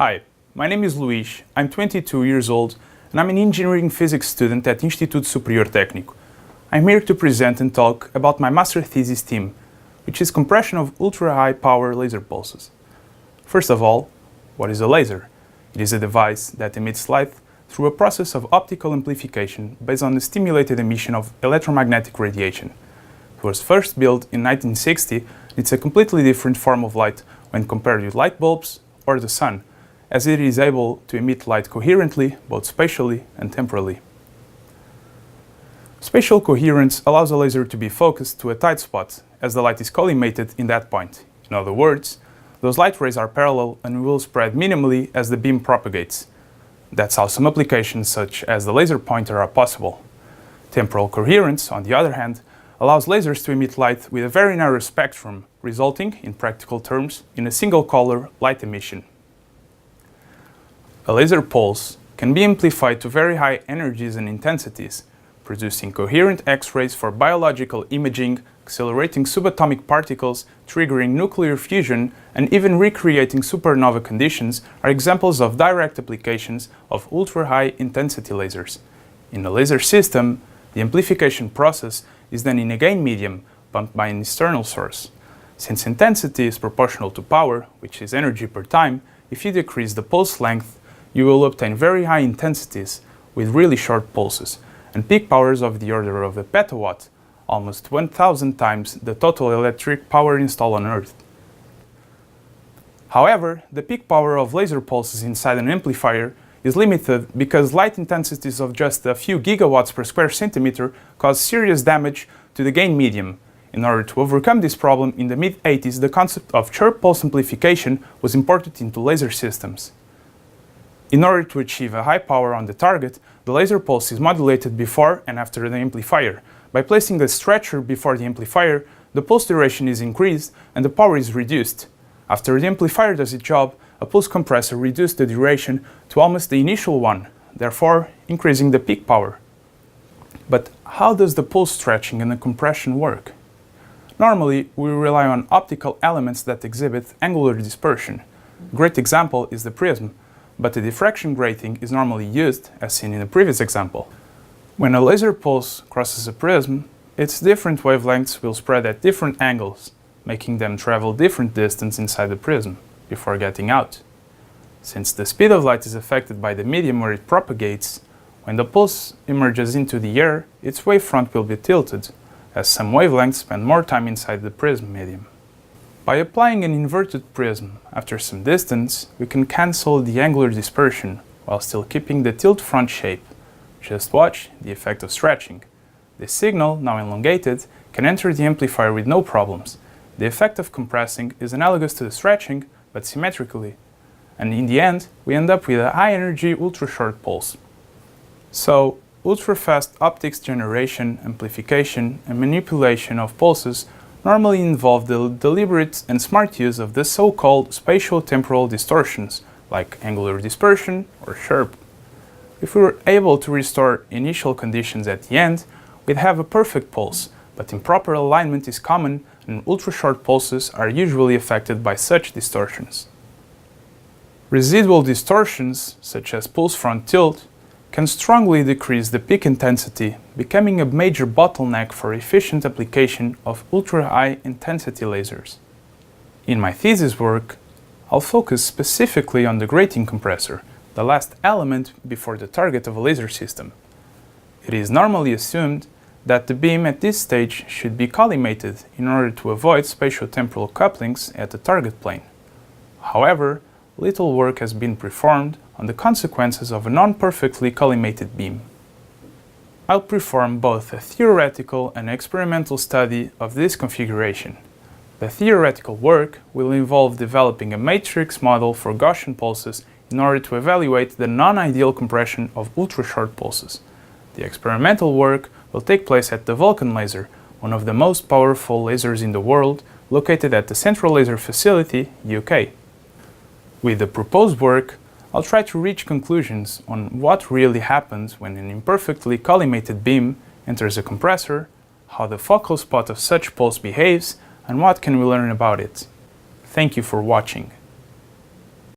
Hi, my name is Luís, I'm 22 years old and I'm an engineering physics student at Instituto Superior Técnico. I'm here to present and talk about my master thesis theme, which is compression of ultra-high power laser pulses. First of all, what is a laser? It is a device that emits light through a process of optical amplification based on the stimulated emission of electromagnetic radiation. It was first built in 1960. It's a completely different form of light when compared with light bulbs or the sun, as it is able to emit light coherently, both spatially and temporally. Spatial coherence allows a laser to be focused to a tight spot, as the light is collimated in that point. In other words, those light rays are parallel and will spread minimally as the beam propagates. That's how some applications such as the laser pointer are possible. Temporal coherence, on the other hand, allows lasers to emit light with a very narrow spectrum, resulting, in practical terms, in a single color light emission. A laser pulse can be amplified to very high energies and intensities, producing coherent X-rays for biological imaging, accelerating subatomic particles, triggering nuclear fusion, and even recreating supernova conditions are examples of direct applications of ultra-high intensity lasers. In a laser system, the amplification process is done in a gain medium pumped by an external source. Since intensity is proportional to power, which is energy per time, if you decrease the pulse length, you will obtain very high intensities with really short pulses, and peak powers of the order of a petawatt, almost 1,000 times the total electric power installed on Earth. However, the peak power of laser pulses inside an amplifier is limited because light intensities of just a few gigawatts per square centimeter cause serious damage to the gain medium. In order to overcome this problem, in the mid-80s, the concept of chirp pulse amplification was imported into laser systems. In order to achieve a high power on the target, the laser pulse is modulated before and after the amplifier. By placing the stretcher before the amplifier, the pulse duration is increased and the power is reduced. After the amplifier does its job, a pulse compressor reduces the duration to almost the initial one, therefore increasing the peak power. But how does the pulse stretching and the compression work? Normally, we rely on optical elements that exhibit angular dispersion. A great example is the prism, but a diffraction grating is normally used, as seen in the previous example. When a laser pulse crosses a prism, its different wavelengths will spread at different angles, making them travel different distance inside the prism before getting out. Since the speed of light is affected by the medium where it propagates, when the pulse emerges into the air, its wavefront will be tilted, as some wavelengths spend more time inside the prism medium. By applying an inverted prism after some distance, we can cancel the angular dispersion while still keeping the tilt front shape. Just watch the effect of stretching. The signal, now elongated, can enter the amplifier with no problems. The effect of compressing is analogous to the stretching, but symmetrically. And in the end, we end up with a high-energy ultra-short pulse. So, ultra-fast optics generation, amplification, and manipulation of pulses normally involve the deliberate and smart use of the so-called spatial-temporal distortions, like angular dispersion or chirp. If we were able to restore initial conditions at the end, we'd have a perfect pulse, but improper alignment is common and ultra-short pulses are usually affected by such distortions. Residual distortions, such as pulse front tilt, can strongly decrease the peak intensity, becoming a major bottleneck for efficient application of ultra-high intensity lasers. In my thesis work, I'll focus specifically on the grating compressor, the last element before the target of a laser system. It is normally assumed that the beam at this stage should be collimated in order to avoid spatio-temporal couplings at the target plane. However, little work has been performed on the consequences of a non-perfectly collimated beam. I'll perform both a theoretical and experimental study of this configuration. The theoretical work will involve developing a matrix model for Gaussian pulses in order to evaluate the non-ideal compression of ultra-short pulses. The experimental work will take place at the Vulcan laser, one of the most powerful lasers in the world, located at the Central Laser Facility, UK. With the proposed work, I'll try to reach conclusions on what really happens when an imperfectly collimated beam enters a compressor, how the focal spot of such pulse behaves, and what can we learn about it. Thank you for watching.